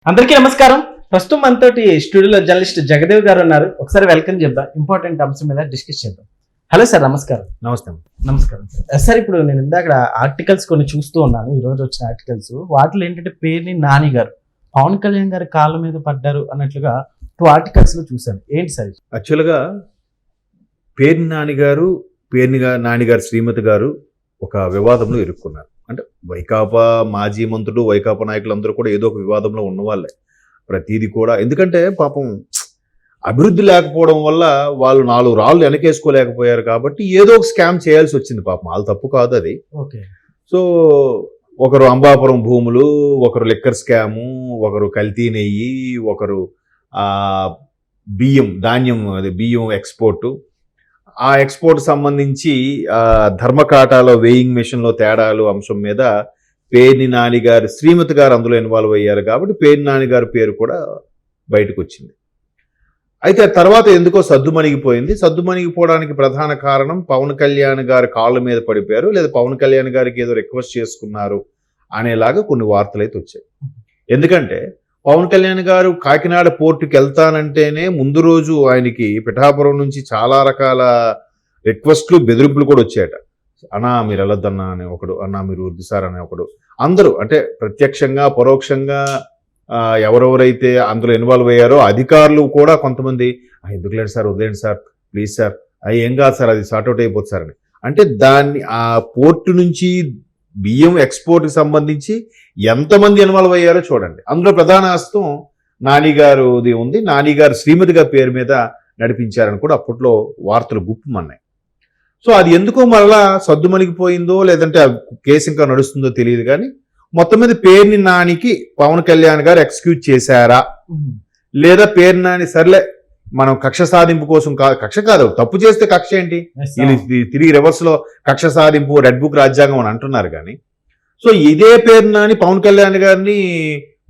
అందరికీ నమస్కారం. ప్రస్తుతం మనతోటి స్టూడియోలో జర్నలిస్ట్ జగదేవ్ గారు ఉన్నారు. ఒకసారి వెల్కమ్ చెప్దాం. ఇంపార్టెంట్ అంశం మీద డిస్కస్ చేద్దాం. హలో సార్, నమస్కారం. నమస్కారం సార్. సార్, ఇప్పుడు నేను ఇందాక ఆర్టికల్స్ కొన్ని చూస్తూ ఉన్నాను. ఈ రోజు వచ్చిన ఆర్టికల్స్ వాటిలో ఏంటంటే పేర్ని నాని గారు పవన్ కళ్యాణ్ గారి కాళ్ళ మీద పడ్డారు అన్నట్లుగా 2 ఆర్టికల్స్ లో చూశాను. ఏంటి సార్? యాక్చువల్గా పేర్ని నాని గారు శ్రీమతి గారు ఒక వివాదంలో ఇరుక్కున్నారు. అంటే వైకాపా మాజీ మంత్రులు, వైకాపా నాయకులందరూ కూడా ఏదో ఒక వివాదంలో ఉన్నవాళ్ళే ప్రతిదీ కూడా. ఎందుకంటే పాపం అభివృద్ధి లేకపోవడం వల్ల వాళ్ళు 4 రాళ్ళు వెనకేసుకోలేకపోయారు కాబట్టి ఏదో ఒక స్కామ్ చేయాల్సి వచ్చింది. పాపం వాళ్ళ తప్పు కాదు అది. ఓకే. సో ఒకరు అంబాపురం భూములు, ఒకరు లిక్కర్ స్కాము, ఒకరు కల్తీ నెయ్యి, ఒకరు ధాన్యం బియ్యం ఎక్స్పోర్టు. ఆ ఎక్స్పోర్ట్ సంబంధించి ధర్మకాటాలో వేయింగ్ మిషన్లో తేడాలు అంశం మీద పేర్ని నాని గారు శ్రీమతి గారు అందులో ఇన్వాల్వ్ అయ్యారు కాబట్టి పేర్ని నాని గారి పేరు కూడా బయటకు వచ్చింది. అయితే తర్వాత ఎందుకో సద్దుమణిగిపోయింది. సద్దుమణిగిపోవడానికి ప్రధాన కారణం పవన్ కళ్యాణ్ గారి కాళ్ళ మీద పడిపోయారు, లేదా పవన్ కళ్యాణ్ గారికి ఏదో రిక్వెస్ట్ చేసుకున్నారు అనేలాగా కొన్ని వార్తలు అయితే వచ్చాయి. ఎందుకంటే పవన్ కళ్యాణ్ గారు కాకినాడ పోర్టుకి వెళ్తానంటేనే ముందు రోజు ఆయనకి పిఠాపురం నుంచి చాలా రకాల రిక్వెస్ట్లు, బెదిరింపులు కూడా వచ్చాయట. అన్నా మీరు వెళ్ళొద్దన్నా అనే ఒకడు, అన్నా మీరు వద్దు సార్ అనే ఒకడు. అందరూ అంటే ప్రత్యక్షంగా పరోక్షంగా ఎవరెవరైతే అందులో ఇన్వాల్వ్ అయ్యారో అధికారులు కూడా కొంతమంది ఎందుకు లేదు సార్, వదిలేండి సార్, ప్లీజ్ సార్, ఏం కాదు సార్, అది సార్ట్అవుట్ అయిపోతుంది సార్ అని. అంటే దాన్ని ఆ పోర్టు నుంచి బియ్యం ఎక్స్పోర్ట్కి సంబంధించి ఎంతమంది ఇన్వాల్వ్ అయ్యారో చూడండి. అందులో ప్రధాన హస్తం నాని గారుది ఉంది. నాని గారు శ్రీమతి గారి పేరు మీద నడిపించారని కూడా అప్పట్లో వార్తలు గుప్పమన్నాయి. సో అది ఎందుకో మరలా సద్దుమణిగిపోయిందో లేదంటే కేసు ఇంకా నడుస్తుందో తెలియదు కానీ మొత్తం మీద పేర్ని నానికి పవన్ కళ్యాణ్ గారు ఎక్స్క్యూజ్ చేశారా, లేదా పేర్ని నాని సర్లే మనం కక్ష సాధింపు కోసం కక్ష కాదు, తప్పు చేస్తే కక్ష ఏంటి, తిరిగి రివర్స్ లో కక్ష సాధింపు, రెడ్ బుక్ రాజ్యాంగం అని అంటున్నారు. కానీ సో ఇదే పేర్ని నాని పవన్ కళ్యాణ్ గారిని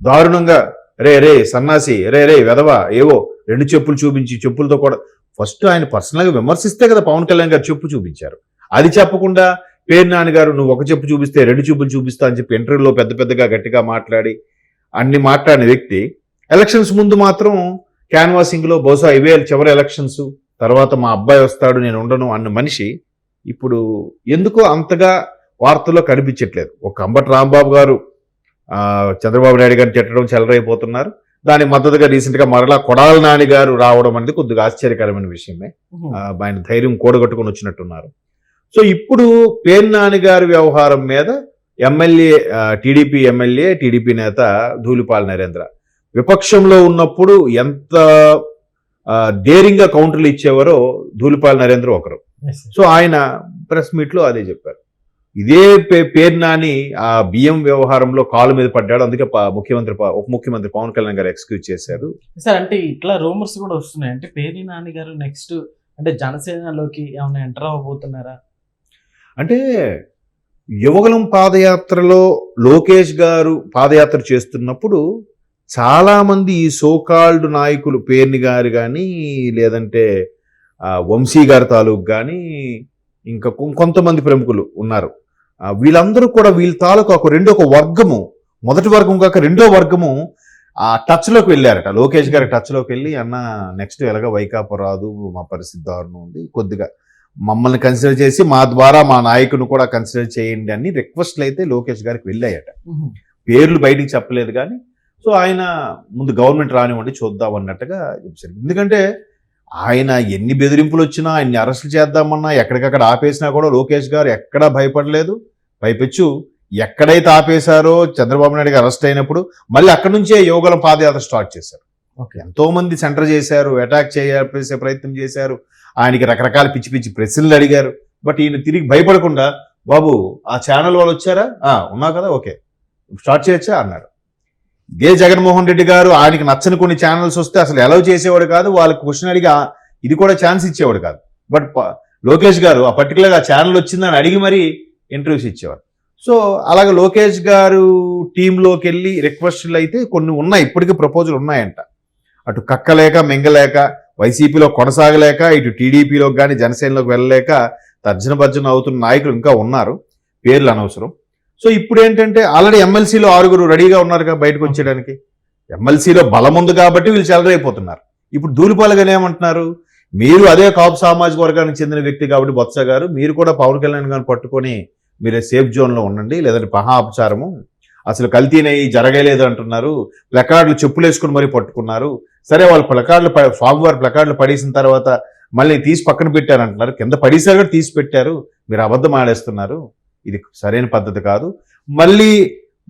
దారుణంగా రే సన్నాసి, రే వెధవా, ఏవో 2 చెప్పులు చూపించి, చెప్పులతో కూడా ఫస్ట్ ఆయన పర్సనల్ గా విమర్శిస్తే కదా పవన్ కళ్యాణ్ గారు చెప్పు చూపించారు. అది చెప్పకుండా పేర్ని నాని గారు నువ్వు 1 చెప్పు చూపిస్తే 2 చెప్పులు చూపిస్తా అని చెప్పి ఇంటర్వ్యూలో పెద్దగా గట్టిగా మాట్లాడి అన్ని మాట్లాడిన వ్యక్తి ఎలక్షన్స్ ముందు మాత్రం క్యాన్వాసింగ్ లో బహుశా ఇవే చివరి ఎలక్షన్స్, తర్వాత మా అబ్బాయి వస్తాడు నేను ఉండను అన్న మనిషి ఇప్పుడు ఎందుకో అంతగా వార్తల్లో కనిపించట్లేదు. ఒక అంబటి రాంబాబు గారు చంద్రబాబు నాయుడు గారిని తిట్టడం చెలరైపోతున్నారు. దానికి మద్దతుగా రీసెంట్ గా మరలా కొడాల నాని గారు రావడం అనేది కొద్దిగా ఆశ్చర్యకరమైన విషయమే. ఆయన ధైర్యం కూడగట్టుకుని వచ్చినట్టున్నారు. సో ఇప్పుడు పేర్ని నాని గారి వ్యవహారం మీద టీడీపీ నేత ధూళిపాల నరేంద్ర విపక్షంలో ఉన్నప్పుడు ఎంత డేరింగ్ గా కౌంటర్లు ఇచ్చేవారో ధూళిపాల నరేంద్ర ఒకరు. సో ఆయన ప్రెస్ మీట్ లో అదే చెప్పారు. ఇదే పేర్ని నాని ఆ బియ్యం వ్యవహారంలో కాలు మీద పడ్డాడు, అందుకే ఉప ముఖ్యమంత్రి పవన్ కళ్యాణ్ గారు ఎక్స్క్యూజ్ చేశారు సార్. అంటే ఇట్లా రూమర్స్ కూడా వస్తున్నాయి. అంటే పేర్ని నాని గారు నెక్స్ట్ అంటే జనసేనలోకి ఏమైనా ఎంటర్ అవ్వబోతున్నారా? అంటే యువగలం పాదయాత్రలో లోకేష్ గారు పాదయాత్ర చేస్తున్నప్పుడు చాలా మంది ఈ సోకాల్డ్ నాయకులు పేర్ని గారు కానీ లేదంటే వంశీ గారి తాలూకు కానీ ఇంకా కొంతమంది ప్రముఖులు ఉన్నారు. వీళ్ళందరూ కూడా వీళ్ళ తాలూకు ఒక వర్గము, మొదటి వర్గం కాక రెండో వర్గము ఆ టచ్లోకి వెళ్ళారట. లోకేష్ గారి టచ్లోకి వెళ్ళి అన్న నెక్స్ట్ ఎలాగ వైకాపా రాదు, మా పరిస్థితి దారుణం ఉంది, కొద్దిగా మమ్మల్ని కన్సిడర్ చేసి మా ద్వారా మా నాయకుని కూడా కన్సిడర్ చేయండి అని రిక్వెస్ట్లు అయితే లోకేష్ గారికి వెళ్ళాయట. పేర్లు బయటికి చెప్పలేదు కానీ సో ఆయన ముందు గవర్నమెంట్ రానివ్వండి చూద్దాం అన్నట్టుగా చెప్పారు. ఎందుకంటే ఆయన ఎన్ని బెదిరింపులు వచ్చినా, ఆయన్ని అరెస్టులు చేద్దామన్నా, ఎక్కడికక్కడ ఆపేసినా కూడా లోకేష్ గారు ఎక్కడా భయపడలేదు. పైపెచ్చు ఎక్కడైతే ఆపేశారో చంద్రబాబు నాయుడు గారు అరెస్ట్ అయినప్పుడు మళ్ళీ అక్కడి నుంచే యువగలం పాదయాత్ర స్టార్ట్ చేశారు. ఎంతో మంది సెంటర్ చేశారు, అటాక్ చేసే ప్రయత్నం చేశారు, ఆయనకి రకరకాల పిచ్చి ప్రశ్నలు అడిగారు. బట్ ఈయన తిరిగి భయపడకుండా బాబు ఆ ఛానల్ వాళ్ళు వచ్చారా, ఉన్నా కదా, ఓకే స్టార్ట్ చేయొచ్చా అన్నారు. ఇదే జగన్మోహన్ రెడ్డి గారు ఆయనకి నచ్చని కొన్ని ఛానల్స్ వస్తే అసలు అలౌ చేసేవాడు కాదు, వాళ్ళకి క్వశ్చన్ అడిగి ఇది కూడా ఛాన్స్ ఇచ్చేవాడు కాదు. బట్ లోకేష్ గారు ఆ పర్టికులర్గా ఆ ఛానల్ వచ్చిందని అడిగి మరీ ఇంటర్వ్యూస్ ఇచ్చేవారు. సో అలాగే లోకేష్ గారు టీంలోకి వెళ్ళి రిక్వెస్ట్లు అయితే కొన్ని ఉన్నాయి, ఇప్పటికీ ప్రపోజల్ ఉన్నాయంట. అటు కక్కలేక మింగలేక వైసీపీలో కొనసాగలేక ఇటు టీడీపీలోకి కానీ జనసేనలోకి వెళ్ళలేక తర్జన భర్జన అవుతున్న నాయకులు ఇంకా ఉన్నారు, పేర్లు అనవసరం. సో ఇప్పుడు ఏంటంటే ఆల్రెడీ ఎమ్మెల్సీలో 6 రెడీగా ఉన్నారు బయటకు వచ్చేయడానికి. ఎమ్మెల్సీలో బలం ఉంది కాబట్టి వీళ్ళు చెలరైపోతున్నారు. ఇప్పుడు ధూళిపాల గారు ఏమంటున్నారు, మీరు అదే కాపు సామాజిక వర్గానికి చెందిన వ్యక్తి కాబట్టి బొత్స గారు మీరు కూడా పవన్ కళ్యాణ్ గారిని పట్టుకొని మీరు సేఫ్ జోన్లో ఉండండి, లేదంటే మహా అపచారము, అసలు కల్తీనయ్యి జరగలేదు అంటున్నారు, ప్లకార్డులు చెప్పులు వేసుకుని మరీ పట్టుకున్నారు. సరే వాళ్ళు ప్లకార్డులు స్వామివారి ప్లకార్డులు పడేసిన తర్వాత మళ్ళీ తీసి పక్కన పెట్టారు అంటున్నారు, కింద పడేసారు కూడా తీసి పెట్టారు, మీరు అబద్ధం ఆడేస్తున్నారు, ఇది సరైన పద్ధతి కాదు. మళ్ళీ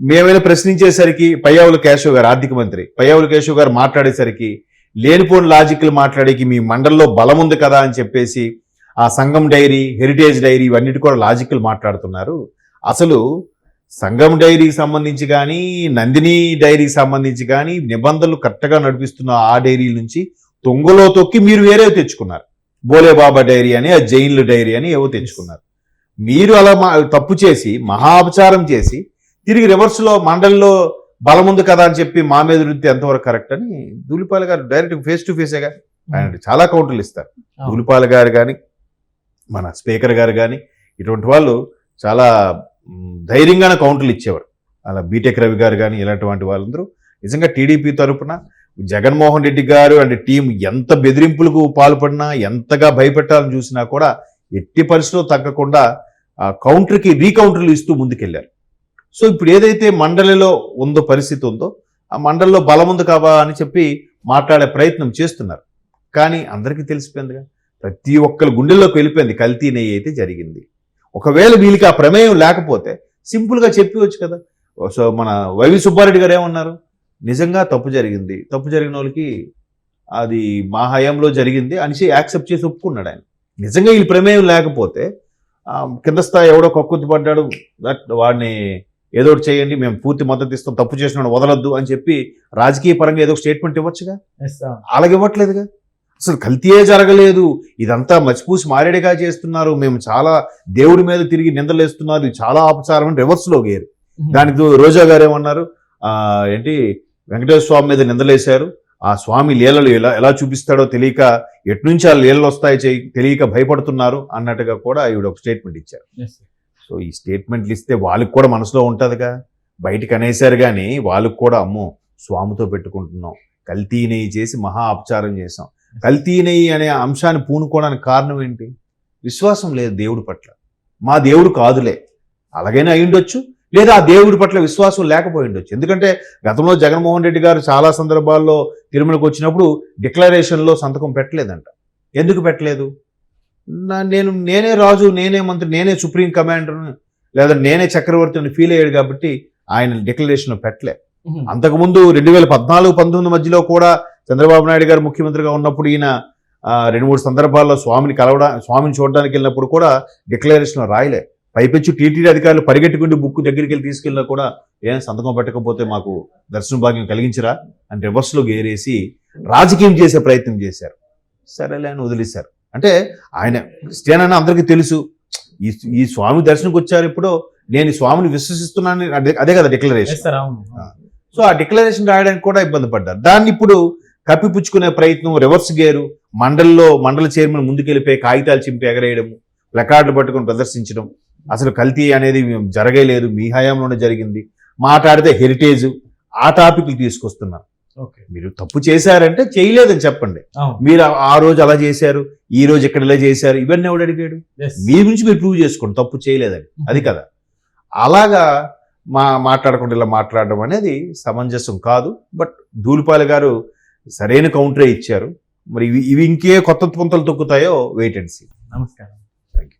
మేమైనా ప్రశ్నించేసరికి పయ్యావుల కేశవ్ గారు ఆర్థిక మంత్రి పయ్యావుల కేశవ్ గారు మాట్లాడేసరికి లేనిపోని లాజిక్లు మాట్లాడేకి మీ మండల్లో బలం ఉంది కదా అని చెప్పేసి ఆ సంఘం డైరీ, హెరిటేజ్ డైరీ ఇవన్నిటి కూడా లాజిక్లు మాట్లాడుతున్నారు. అసలు సంఘం డైరీకి సంబంధించి కానీ నందిని డైరీకి సంబంధించి కానీ నిబంధనలు కరెక్ట్గా నడిపిస్తున్న ఆ డైరీల నుంచి తొంగలో తొక్కి మీరు వేరే తెచ్చుకున్నారు. బోలేబాబా డైరీ అని, ఆ జైన్లు డైరీ అని ఏవో తెచ్చుకున్నారు. మీరు అలా తప్పు చేసి మహా అపచారం చేసి తిరిగి రివర్స్లో మండలిలో బలం ఉంది కదా అని చెప్పి మా మీద వృత్తి ఎంతవరకు కరెక్ట్ అని ధూళిపాల గారు డైరెక్ట్ ఫేస్ టు ఫేసేగా ఆయన చాలా కౌంటర్లు ఇస్తారు. ధూళిపాల గారు కానీ మన స్పీకర్ గారు కానీ ఇటువంటి వాళ్ళు చాలా ధైర్యంగానే కౌంటర్లు ఇచ్చేవారు. అలా బీటెక్ రవి గారు కానీ ఇలాంటి వాళ్ళందరూ నిజంగా టీడీపీ తరఫున జగన్మోహన్ రెడ్డి గారు అంటే టీం ఎంత బెదిరింపులకు పాల్పడినా ఎంతగా భయపెట్టాలని చూసినా కూడా ఎట్టి పరిస్థితుల్లో తగ్గకుండా ఆ కౌంటర్కి రీకౌంటర్లు ఇస్తూ ముందుకెళ్లారు. సో ఇప్పుడు ఏదైతే మండలిలో ఉందో పరిస్థితి ఉందో ఆ మండలిలో బలం ఉంది కాబా అని చెప్పి మాట్లాడే ప్రయత్నం చేస్తున్నారు. కానీ అందరికీ తెలిసిపోయిందిగా, ప్రతి ఒక్కరి గుండెల్లోకి వెళ్ళిపోయింది కల్తీ నెయ్యి అయితే జరిగింది. ఒకవేళ వీళ్ళకి ఆ ప్రమేయం లేకపోతే సింపుల్గా చెప్పవచ్చు కదా. సో మన వైవి సుబ్బారెడ్డి గారు ఏమన్నారు, నిజంగా తప్పు జరిగింది, తప్పు జరిగిన వాళ్ళకి అది మా హయాంలో జరిగింది అనేసి యాక్సెప్ట్ చేసి ఒప్పుకున్నాడు ఆయన. నిజంగా వీళ్ళ ప్రమేయం లేకపోతే కింద స్థాయి ఎవడో కక్కుర్తి పడ్డాడు, వాడిని ఏదో ఒకటి చేయండి, మేము పూర్తి మద్దతు ఇస్తాం, తప్పు చేసిన వదలొద్దు అని చెప్పి రాజకీయ పరంగా ఏదో ఒక స్టేట్మెంట్ ఇవ్వచ్చుగా. అలాగే ఇవ్వట్లేదుగా. అసలు కల్తీయే జరగలేదు, ఇదంతా మచ్చిపూసి మారేడుగా చేస్తున్నారు, మేము చాలా దేవుడి మీద తిరిగి నిందలేస్తున్నారు, ఇది చాలా అపచారం అని రివర్స్లో గేరు. దానికి రోజా గారు ఏమన్నారు, ఏంటి వెంకటేశ్వర స్వామి మీద నిందలేశారు, ఆ స్వామి లీలలు ఎలా చూపిస్తాడో తెలియక ఎట్నుంచి ఆ లీలలు వస్తాయి తెలియక భయపడుతున్నారు అన్నట్టుగా కూడా ఈవిడ ఒక స్టేట్మెంట్ ఇచ్చారు. సో ఈ స్టేట్మెంట్లు ఇస్తే వాళ్ళకి కూడా మనసులో ఉంటుందిగా, బయటకు అనేసారు కానీ వాళ్ళకి కూడా అమ్మో స్వామితో పెట్టుకుంటున్నాం, కల్తీ నెయ్యి చేసి మహా అపచారం చేసాం. కల్తీ నెయ్యి అనే అంశాన్ని పూనుకోవడానికి కారణం ఏంటి? విశ్వాసం లేదు దేవుడి పట్ల. మా దేవుడు కాదులే, అలాగైనా అయ్యుండొచ్చు, లేదా ఆ దేవుడి పట్ల విశ్వాసం లేకపోయి ఉండొచ్చు. ఎందుకంటే గతంలో జగన్మోహన్ రెడ్డి గారు చాలా సందర్భాల్లో తిరుమలకు వచ్చినప్పుడు డిక్లరేషన్లో సంతకం పెట్టలేదంట. ఎందుకు పెట్టలేదు? నేనే రాజు, నేనే మంత్రి, నేనే సుప్రీం కమాండర్, లేదా నేనే చక్రవర్తిని ఫీల్ అయ్యాడు కాబట్టి ఆయన డిక్లరేషన్ పెట్టలే. అంతకుముందు 2014-19 మధ్యలో కూడా చంద్రబాబు నాయుడు గారు ముఖ్యమంత్రిగా ఉన్నప్పుడు ఈయన 2-3 సందర్భాల్లో స్వామిని చూడడానికి వెళ్ళినప్పుడు కూడా డిక్లరేషన్ రాయలే. పైపెచ్చు టీటీడీ అధికారులు పరిగెట్టుకుంటూ బుక్ దగ్గరికి వెళ్ళి తీసుకెళ్ళినా కూడా ఏం సంతకం పెట్టకపోతే మాకు దర్శన భాగ్యం కలిగించరా అని రివర్స్లో గేరేసి రాజకీయం చేసే ప్రయత్నం చేశారు. సరేలే అని వదిలేశారు. అంటే ఆయన క్రిస్టియన్ అని అందరికీ తెలుసు, ఈ స్వామి దర్శనకు వచ్చారు, ఇప్పుడు నేను ఈ స్వామిని విశ్వసిస్తున్నాను, అదే కదా డిక్లరేషన్. సో ఆ డిక్లరేషన్ రాయడానికి కూడా ఇబ్బంది పడ్డారు. దాన్ని ఇప్పుడు కప్పిపుచ్చుకునే ప్రయత్నం, రివర్స్ గేరు, మండల చైర్మన్ ముందుకెళ్ళిపోయి కాగితాలు చింపి ఎగరేయడము, ప్లకార్డులు పట్టుకుని ప్రదర్శించడం, అసలు కల్తీ అనేది జరగలేదు, మీ హయాంలోనే జరిగింది, మాట్లాడితే హెరిటేజ్, ఆ టాపిక్లు తీసుకొస్తున్నారు. మీరు తప్పు చేశారంటే చేయలేదని చెప్పండి. మీరు ఆ రోజు అలా చేశారు, ఈ రోజు ఇక్కడ ఇలా చేశారు, ఇవన్నీ ఎవడు అడిగాడు? మీ గురించి మీరు ప్రూవ్ చేసుకోండి తప్పు చేయలేదని. అది కదా, అలాగా మాట్లాడకుండా ఇలా మాట్లాడడం అనేది సమంజసం కాదు. బట్ ధూళిపాల గారు సరైన కౌంటరే ఇచ్చారు. మరి ఇవి ఇంకే కొత్త పుంతలు తొక్కుతాయో వెయిట్ అండ్ సీ. నమస్కారం.